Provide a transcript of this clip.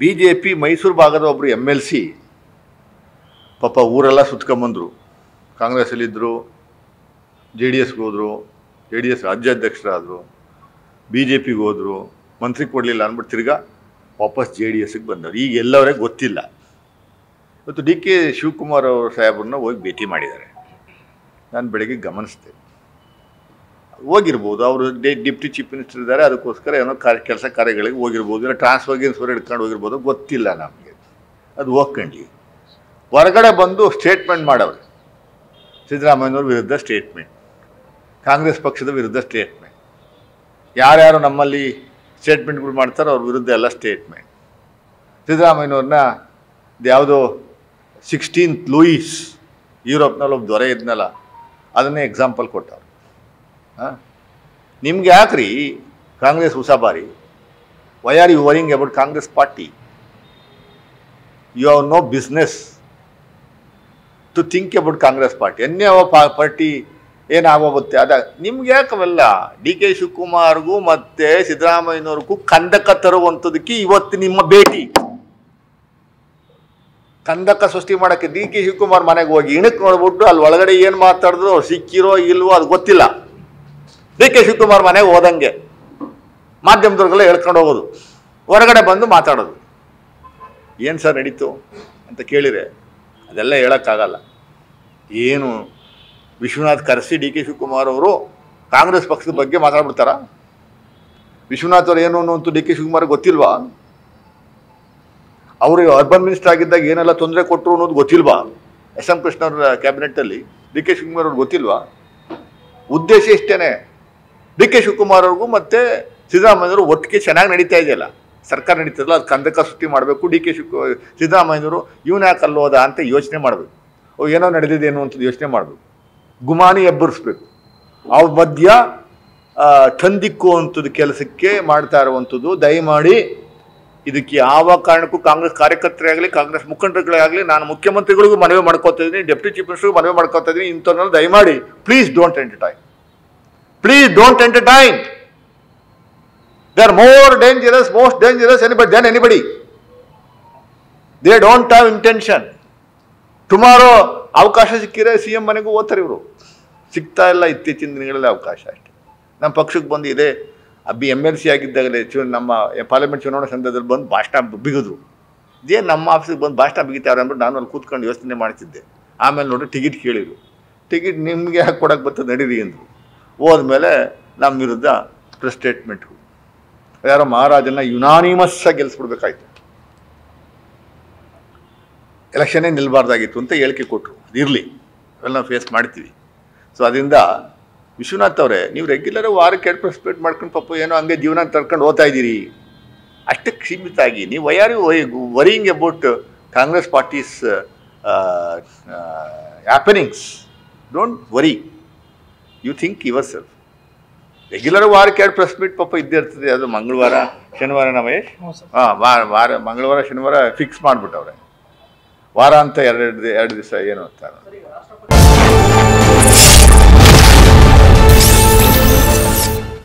BJP Mysuru ಭಾಗದ ಒಬ್ಬರು MLC ಪಾಪ ಊರೆಲ್ಲ ಸುತ್ಕೊಂಬಂದರು. ಕಾಂಗ್ರೆಸ್ಸಲ್ಲಿದ್ದರು, JDSಗೆ ಹೋದರು, JDS ರಾಜ್ಯಾಧ್ಯಕ್ಷರಾದರು, BJPಗೆ ಹೋದರು, ಮಂತ್ರಿ ಕೊಡಲಿಲ್ಲ ಅಂದ್ಬಿಟ್ಟು ತಿರ್ಗಾ ವಾಪಸ್ JDSಗೆ ಬಂದವರು. ಈಗ ಎಲ್ಲವರೇ ಗೊತ್ತಿಲ್ಲ. ಇವತ್ತು DK ಶಿವಕುಮಾರ್ ಅವರು ಸಾಹೇಬ್ರನ್ನ ಹೋಗಿ ಭೇಟಿ ಮಾಡಿದ್ದಾರೆ. ನಾನು ಬೆಳಗ್ಗೆ ಗಮನಿಸಿದೆ. ಹೋಗಿರ್ಬೋದು, ಅವರು ಡಿಪ್ಟಿ ಚೀಫ್ ಮಿನಿಸ್ಟರ್ ಇದ್ದಾರೆ, ಅದಕ್ಕೋಸ್ಕರ ಏನೋ ಕೆಲಸ ಕಾರ್ಯಗಳಿಗೆ ಹೋಗಿರ್ಬೋದು, ಇಲ್ಲ ಟ್ರಾನ್ಸ್ಫರ್ಗೆ ಹಿಡ್ಕೊಂಡು ಹೋಗಿರ್ಬೋದು, ಗೊತ್ತಿಲ್ಲ ನಮಗೆ. ಅದು ಹೋಗ್ಕೊಂಡ್ಲಿ ಹೊರಗಡೆ ಬಂದು ಸ್ಟೇಟ್ಮೆಂಟ್ ಮಾಡವ್ರೆ. ಸಿದ್ದರಾಮಯ್ಯನವ್ರ ವಿರುದ್ಧ ಸ್ಟೇಟ್ಮೆಂಟ್, ಕಾಂಗ್ರೆಸ್ ಪಕ್ಷದ ವಿರುದ್ಧ ಸ್ಟೇಟ್ಮೆಂಟ್, ಯಾರ್ಯಾರು ನಮ್ಮಲ್ಲಿ ಸ್ಟೇಟ್ಮೆಂಟ್ಗಳು ಮಾಡ್ತಾರೋ ಅವ್ರ ವಿರುದ್ಧ ಎಲ್ಲ ಸ್ಟೇಟ್ಮೆಂಟ್. ಸಿದ್ದರಾಮಯ್ಯನವ್ರನ್ನ ಯಾವುದೋ 16th ಲೂಯಿಸ್ ಯುರೋಪ್ನಲ್ಲಿ ಒಬ್ಬ ದೊರೆ ಇದ್ನಲ್ಲ, ಅದನ್ನೇ ಎಕ್ಸಾಂಪಲ್ ಕೊಟ್ಟವ್ರು. ನಿಮ್ಗೆ ಯಾಕ್ರಿ ಕಾಂಗ್ರೆಸ್ ಉಸಾಬಾರಿ? Why are you worrying about Congress party? You have no business to think about Congress party. ಅನ್ಯಾವ ಪಾರ್ಟಿ ಏನಾಗೋಗುತ್ತೆ ಅದ ನಿಮ್ಗೆ ಯಾಕವೆಲ್ಲ? DK ಶಿವಕುಮಾರ್ಗೂ ಮತ್ತು ಸಿದ್ದರಾಮಯ್ಯನವ್ರಿಗೂ ಕಂದಕ ತರುವಂಥದಕ್ಕೆ ಇವತ್ತು ನಿಮ್ಮ ಭೇಟಿ. ಕಂದಕ ಸೃಷ್ಟಿ ಮಾಡೋಕ್ಕೆ DK ಶಿವಕುಮಾರ್ ಮನೆಗೆ ಹೋಗಿ ಇಣಕ್ಕೆ ನೋಡ್ಬಿಟ್ಟು ಅಲ್ಲಿ ಒಳಗಡೆ ಏನು ಮಾತಾಡಿದ್ರು, ಅವ್ರು ಸಿಕ್ಕಿರೋ ಇಲ್ವೋ ಅದು ಗೊತ್ತಿಲ್ಲ. DK ಶಿವಕುಮಾರ್ ಮನೆಗೆ ಹೋದಂಗೆ ಮಾಧ್ಯಮದವ್ರಿಗೆಲ್ಲ ಹೇಳ್ಕೊಂಡು ಹೋಗೋದು, ಹೊರಗಡೆ ಬಂದು ಮಾತಾಡೋದು. ಏನು ಸರ್ ನಡೀತು ಅಂತ ಕೇಳಿದರೆ ಅದೆಲ್ಲ ಹೇಳೋಕ್ಕಾಗಲ್ಲ. ಏನು ವಿಶ್ವನಾಥ್ ಕರೆಸಿ DK ಶಿವಕುಮಾರ್ ಅವರು ಕಾಂಗ್ರೆಸ್ ಪಕ್ಷದ ಬಗ್ಗೆ ಮಾತಾಡ್ಬಿಡ್ತಾರ? ವಿಶ್ವನಾಥ್ ಅವರು ಏನು ಅನ್ನೋಂತೂ DK ಶಿವಕುಮಾರ್ ಗೊತ್ತಿಲ್ವಾ? ಅವರು ಅರ್ಬನ್ ಮಿನಿಸ್ಟರ್ ಆಗಿದ್ದಾಗ ಏನೆಲ್ಲ ತೊಂದರೆ ಕೊಟ್ಟರು ಅನ್ನೋದು ಗೊತ್ತಿಲ್ವಾ? SM ಕೃಷ್ಣ ಅವರ ಕ್ಯಾಬಿನೆಟ್ಟಲ್ಲಿ DK ಶಿವಕುಮಾರ್ ಅವ್ರಿಗೆ ಗೊತ್ತಿಲ್ವಾ? ಉದ್ದೇಶ ಇಷ್ಟೇ, DK ಶಿವಕುಮಾರ್ ಅವ್ರಿಗೂ ಮತ್ತು ಸಿದ್ದರಾಮಯ್ಯನವರು ಒಟ್ಟಿಗೆ ಚೆನ್ನಾಗಿ ನಡೀತಾ ಇದೆಯಲ್ಲ, ಸರ್ಕಾರ ನಡೀತದಲ್ಲ, ಅದು ಕಂದಕ ಸೃಷ್ಟಿ ಮಾಡಬೇಕು. ಸಿದ್ದರಾಮಯ್ಯನವರು ಇವನು ಯಾಕೆ ಅಲ್ಲೋದ ಅಂತ ಯೋಚನೆ ಮಾಡಬೇಕು. ಏನೋ ನಡೆದಿದೆ ಅನ್ನುವಂಥದ್ದು ಯೋಚನೆ ಮಾಡಬೇಕು, ಗುಮಾನಿ ಎಬ್ಬರಿಸ್ಬೇಕು. ಅವ್ರ ಮಧ್ಯ ತಂದಿಕ್ಕುವಂಥದ್ದು ಕೆಲಸಕ್ಕೆ ಮಾಡ್ತಾ ಇರುವಂಥದ್ದು. ದಯಮಾಡಿ ಇದಕ್ಕೆ ಯಾವ ಕಾರಣಕ್ಕೂ ಕಾಂಗ್ರೆಸ್ ಕಾರ್ಯಕರ್ತರಾಗಲಿ, ಕಾಂಗ್ರೆಸ್ ಮುಖಂಡರುಗಳೇ ಆಗಲಿ, ನಾನು ಮುಖ್ಯಮಂತ್ರಿಗಳಿಗೂ ಮನವಿ ಮಾಡ್ಕೋತಾ ಇದ್ದೀನಿ, ಡೆಪ್ಟಿ ಚೀಫ್ ಮಿನಿಸ್ಟರ್ಗೂ ಮನವಿ ಮಾಡ್ಕೋತಾ ಇದ್ದೀನಿ, ಇಂಥವ್ರನ್ನ ದಯಮಾಡಿ please don't entertain. Please don't entertain. They are most dangerous than anybody. They don't have intention. Tomorrow ಅವಕಾಶ ಸಿಕ್ಕಿದ್ರೆ CM ಮನೆಗೂ ಹೋಗ್ತಾರೆ ಇವರು. ಸಿಗ್ತಾ ಇಲ್ಲ ಇತ್ತೀಚಿನ ದಿನಗಳಲ್ಲಿ ಅವಕಾಶ ಅಷ್ಟೇ. ನಮ್ಮ ಪಕ್ಷಕ್ಕೆ ಬಂದು ಇದೆ MLC ಆಗಿದ್ದಾಗಲೇ ನಮ್ಮ ಪಾರ್ಲಿಮೆಂಟ್ ಚುನಾವಣಾ ಸಂದರ್ಭದಲ್ಲಿ ಬಂದು ಭಾಷಣ ಬಿಗಿದ್ರು. ಇದೇ ನಮ್ಮ ಆಫೀಸಿಗೆ ಬಂದು ಭಾಷಣ ಬಿಗಿತಾರೆ ಅಂದ್ಬಿಟ್ಟು ನಾನು ಅಲ್ಲಿ ಕೂತ್ಕೊಂಡು ಯೋಚನೆ ಮಾಡ್ತಿದ್ದೆ. ಆಮೇಲೆ ನೋಡಿ ಟಿಕೆಟ್ ಕೇಳಿದ್ರು. ಟಿಕೆಟ್ ನಿಮಗೆ ಯಾಕೆ ಕೊಡೋಕ್ಕೆ ಬರ್ತದೆ ನಡೀರಿ ಅಂದರು. ಹೋದ್ಮೇಲೆ ನಮ್ಮ ವಿರುದ್ಧ ಪ್ರೆಸ್ ಸ್ಟೇಟ್ಮೆಂಟು, ಯಾರೋ ಮಹಾರಾಜನ ಯುನಾನಿಮಸ್ ಆಗಿ ಗೆಲ್ಲಿಸ್ಬಿಡ್ಬೇಕಾಯ್ತು, ಎಲೆಕ್ಷನ್ನೇ ನಿಲ್ಬಾರ್ದಾಗಿತ್ತು ಅಂತ ಹೇಳಿಕೆ ಕೊಟ್ಟರು. ಅದಿರಲಿ, ಅವೆಲ್ಲ ನಾವು ಫೇಸ್ ಮಾಡ್ತೀವಿ. ಸೊ ಅದರಿಂದ ವಿಶ್ವನಾಥ್ ಅವರೇ, ನೀವು ರೆಗ್ಯುಲರ್ ವಾರಕ್ಕೆ 2 ಪ್ರೆಸ್ ಮೀಟ್ ಮಾಡ್ಕೊಂಡು ಪಾಪ ಏನೋ ಹಂಗೆ ಜೀವನ ತರ್ಕೊಂಡು ಹೋಗ್ತಾ ಇದ್ದೀರಿ, ಅಷ್ಟಕ್ಕೆ ಸೀಮಿತ ಆಗಿ. ನೀವು why are you worrying about Congress parties happenings? Don't worry, you think yourself. Regular ವಾರಕ್ಕೆ 2 ಪ್ರೆಸ್ ಮೀಟ್ ಪಾಪ ಇದ್ದೇ ಇರ್ತದೆ. ಅದು ಮಂಗಳವಾರ ಶನಿವಾರ ಮಹೇಶ್, ಮಂಗಳವಾರ ಶನಿವಾರ ಫಿಕ್ಸ್ ಮಾಡಿಬಿಟ್ಟವ್ರೆ. ವಾರ ಅಂತ ಎರಡು ದಿವಸ ಏನು ಅಂತ